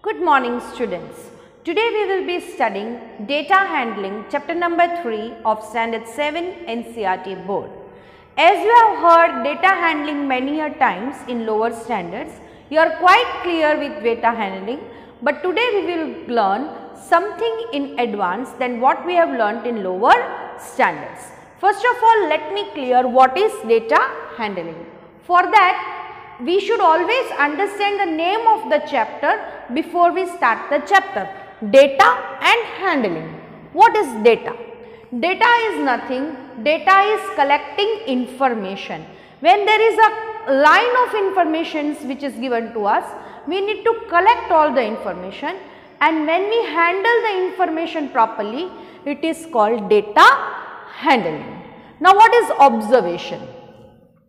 Good morning students. Today we will be studying data handling chapter number 3 of standard 7 NCERT board. As you have heard data handling many a times in lower standards, you are quite clear with data handling, but today we will learn something in advance than what we have learnt in lower standards. First of all, let me clear what is data handling. For that, we should always understand the name of the chapter before we start the chapter. Data and handling. What is data? Data is nothing. Data is collecting information. When there is a line of information which is given to us, we need to collect all the information, and when we handle the information properly, it is called data handling. Now, what is observation?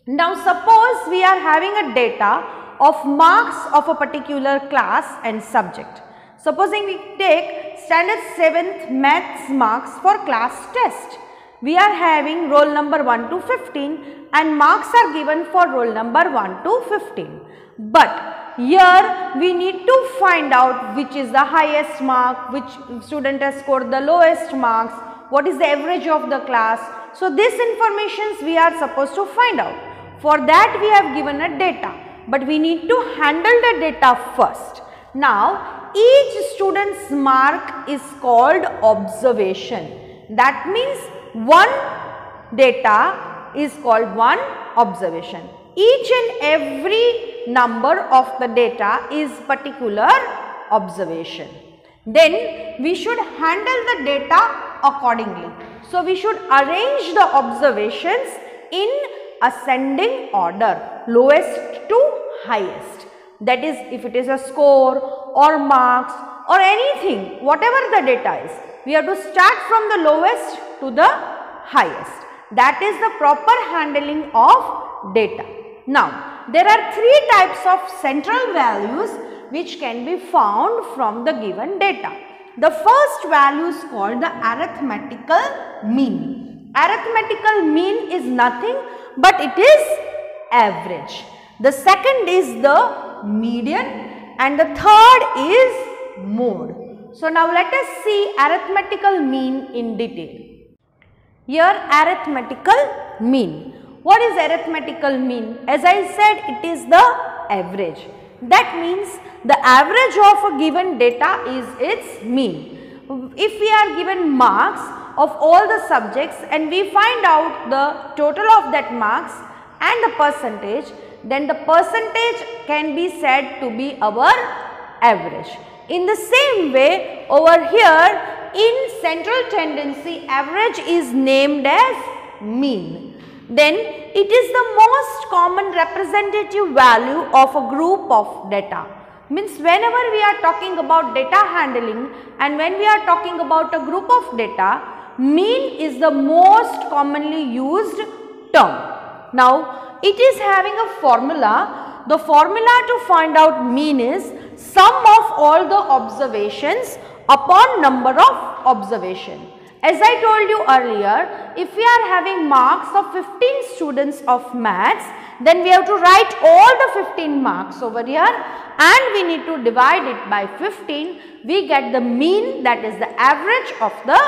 Now, suppose we are having a data of marks of a particular class and subject. Supposing we take standard 7th maths marks for class test. We are having roll number 1 to 15 and marks are given for roll number 1 to 15. But here we need to find out which is the highest mark, which student has scored the lowest marks, what is the average of the class. So, this information we are supposed to find out. For that we have given a data, but we need to handle the data first. Now, each student's mark is called observation. That means one data is called one observation. Each and every number of the data is particular observation. Then we should handle the data accordingly. So, we should arrange the observations in ascending order, lowest to highest. That is, if it is a score or marks or anything, whatever the data is, we have to start from the lowest to the highest. That is the proper handling of data. Now, there are three types of central values which can be found from the given data. The first value is called the arithmetical mean. Arithmetical mean is nothing but it is average. The second is the median and the third is mode. So, now let us see arithmetical mean in detail. Here arithmetical mean. What is arithmetical mean? As I said, it is the average. That means the average of a given data is its mean. If we are given marks of all the subjects and we find out the total of that marks and the percentage, then the percentage can be said to be our average. In the same way, over here in central tendency, average is named as mean. Then it is the most common representative value of a group of data. Means whenever we are talking about data handling and when we are talking about a group of data, mean is the most commonly used term. Now, it is having a formula. The formula to find out mean is sum of all the observations upon number of observation. As I told you earlier, if we are having marks of 15 students of maths, then we have to write all the 15 marks over here and we need to divide it by 15. We get the mean, that is the average of the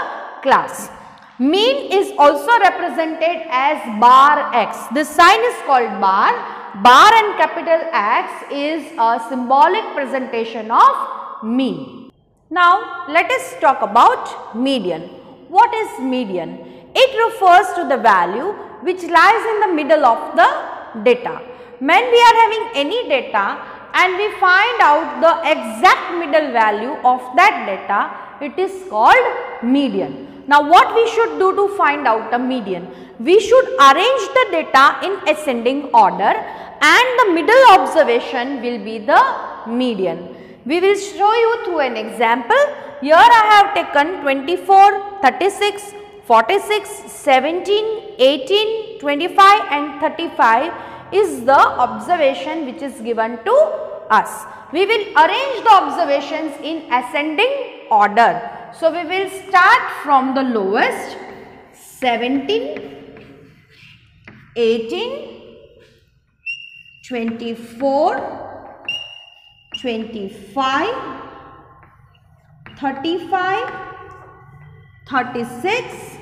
class. Mean is also represented as bar x. This sign is called bar. Bar and capital X is a symbolic presentation of mean. Now, let us talk about median. What is median? It refers to the value which lies in the middle of the data. When we are having any data and we find out the exact middle value of that data, it is called median. Now, what we should do to find out a median? We should arrange the data in ascending order and the middle observation will be the median. We will show you through an example. Here I have taken 24, 36, 46, 17, 18, 25 and 35 is the observation which is given to us. We will arrange the observations in ascending order. So, we will start from the lowest 17, 18, 24, 25 35, 36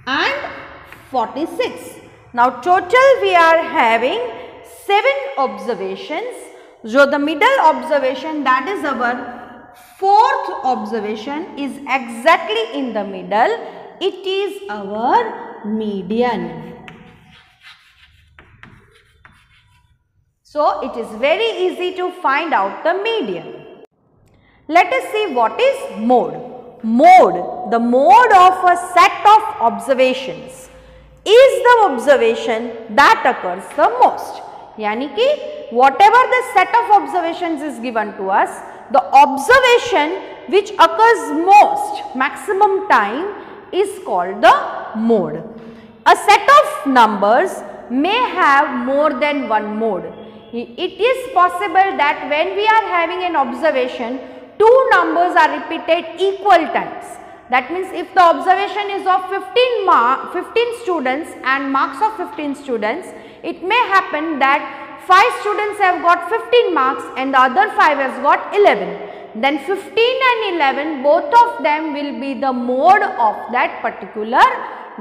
and 46. Now total we are having 7 observations. So the middle observation, that is our 4th observation, is exactly in the middle. It is our median. So it is very easy to find out the median. Let us see what is mode. Mode, the mode of a set of observations, is the observation that occurs the most. Yani ki whatever the set of observations is given to us, the observation which occurs most, maximum time, is called the mode. A set of numbers may have more than one mode. It is possible that when we are having an observation, 2 numbers are repeated equal times. That means if the observation is of 15 students and marks of 15 students, it may happen that 5 students have got 15 marks and the other 5 has got 11. Then 15 and 11, both of them will be the mode of that particular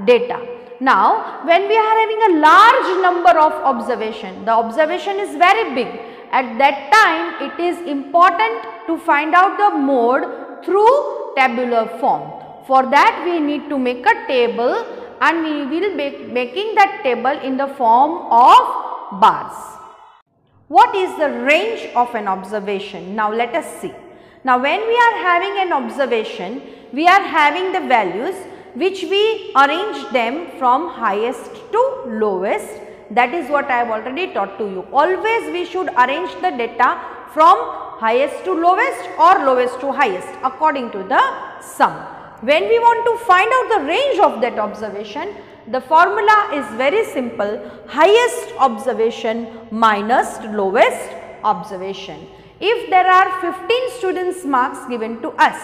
data. Now, when we are having a large number of observation, the observation is very big. At that time, it is important to find out the mode through tabular form. For that, we need to make a table and we will be making that table in the form of bars. What is the range of an observation? Now, let us see. Now, when we are having an observation, we are having the values which we arrange them from highest to lowest. That is what I have already taught to you. Always we should arrange the data from highest to lowest or lowest to highest according to the sum. When we want to find out the range of that observation, the formula is very simple: highest observation minus lowest observation. If there are 15 students marks given to us,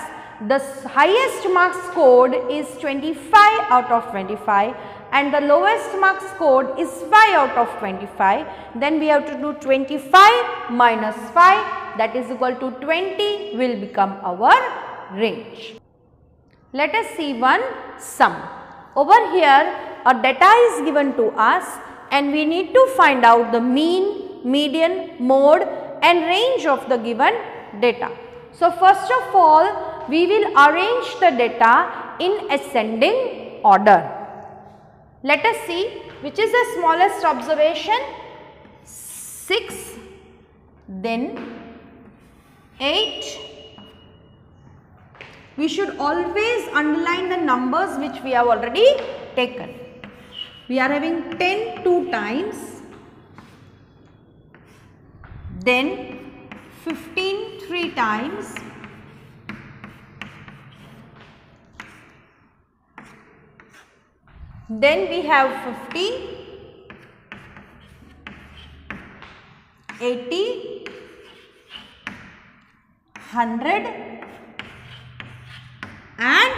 the highest marks scored is 25 out of 25 and the lowest marks scored is 5 out of 25. Then we have to do 25 minus 5, that is equal to 20, will become our range. Let us see one sum. Over here a data is given to us and we need to find out the mean, median, mode and range of the given data. So first of all, we will arrange the data in ascending order. Let us see which is the smallest observation. 6, then 8. We should always underline the numbers which we have already taken. We are having 10 2 times, then 15 3 times, then we have 50, 80, 100 and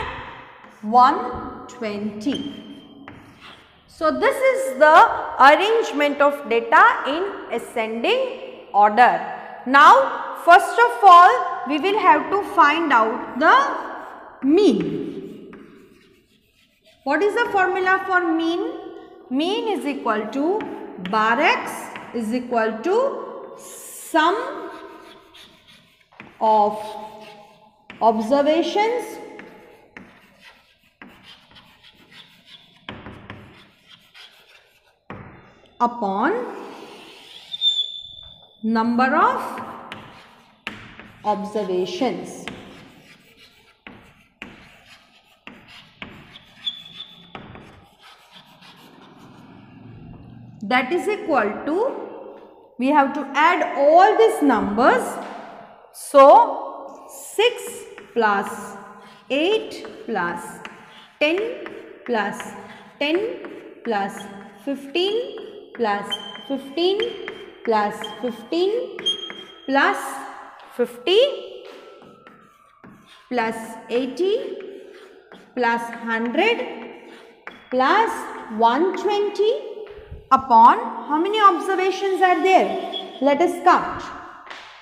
120. So this is the arrangement of data in ascending order. Now first of all we will have to find out the mean. What is the formula for mean? Mean is equal to bar x is equal to sum of observations upon number of observations. That is equal to, we have to add all these numbers. So 6 plus 8 plus 10 plus 10 plus 15 plus 15 plus 15 plus 50 plus 80 plus 100 plus 120 upon how many observations are there? Let us count.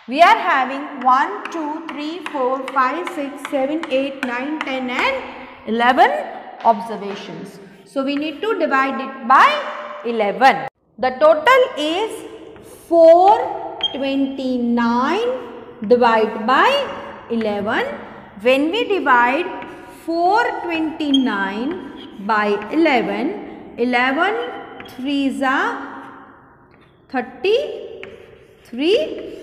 We are having 1, 2, 3, 4, 5, 6, 7, 8, 9, 10 and 11 observations. So we need to divide it by 11. The total is 429 divided by 11. When we divide 429 by 11, 11 3s are 33.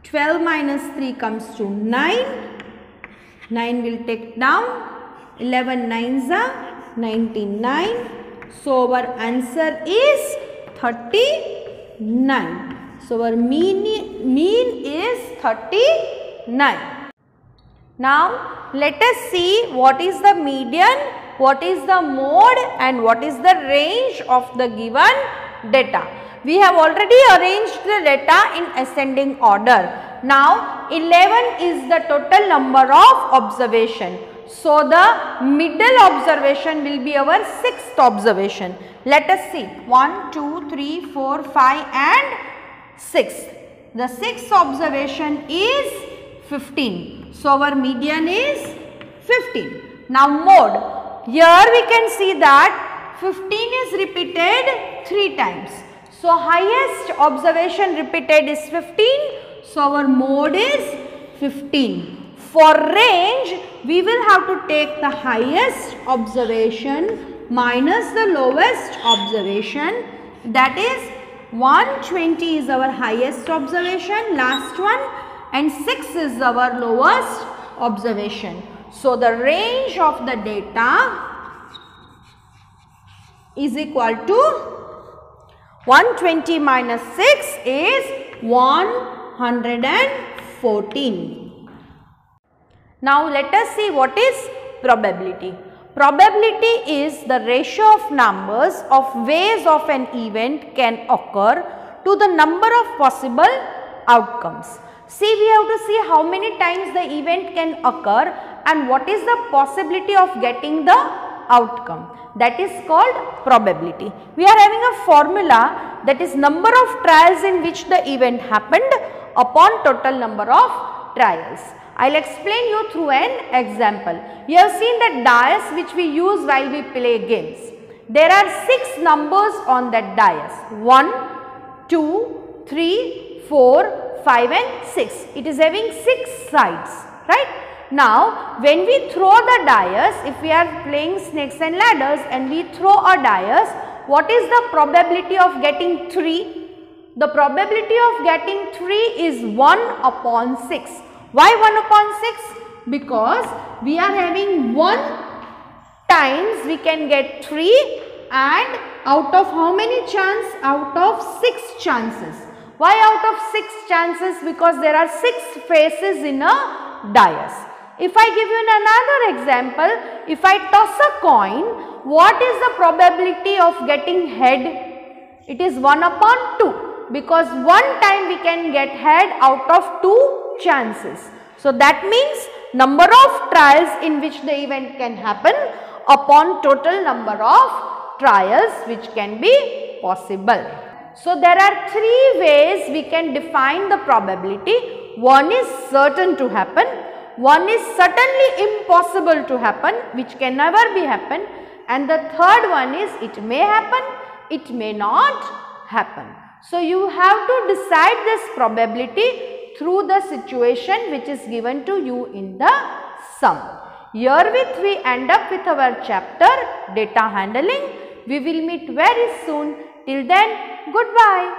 12 minus 3 comes to 9. 9 will take down. 11 9s are 99. So our answer is 39. So our mean is 39. Now let us see what is the median, what is the mode and what is the range of the given data. We have already arranged the data in ascending order. Now 11 is the total number of observation. So the middle observation will be our 6th observation. Let us see 1, 2, 3, 4, 5 and 6. The 6th observation is 15. So our median is 15. Now mode. Here we can see that 15 is repeated 3 times. So highest observation repeated is 15. So our mode is 15. For range, we will have to take the highest observation minus the lowest observation. That is 120 is our highest observation, last one, and 6 is our lowest observation. So the range of the data is equal to 120 minus 6 is 114. Now let us see what is probability. Probability is the ratio of numbers of ways of an event can occur to the number of possible outcomes. See, we have to see how many times the event can occur and what is the possibility of getting the outcome. That is called probability. We are having a formula, that is number of trials in which the event happened upon total number of trials. I will explain you through an example. You have seen the dice which we use while we play games. There are 6 numbers on that dice. 1, 2, 3, 4, 5 and 6. It is having 6 sides, right? Now, when we throw the dice, if we are playing snakes and ladders and we throw a dice, what is the probability of getting 3? The probability of getting 3 is 1 upon 6. Why 1 upon 6? Because we are having 1 times we can get 3 and out of how many chances? Out of 6 chances. Why out of 6 chances? Because there are 6 faces in a dice. If I give you another example, if I toss a coin, what is the probability of getting head? It is 1 upon 2 because 1 time we can get head out of 2 chances. So that means number of trials in which the event can happen upon total number of trials which can be possible. So there are 3 ways we can define the probability. One is certain to happen. One is certainly impossible to happen, which can never be happen, and the third one is it may happen, it may not happen. So you have to decide this probability through the situation which is given to you in the sum. Herewith we end up with our chapter data handling. We will meet very soon. Till then, goodbye.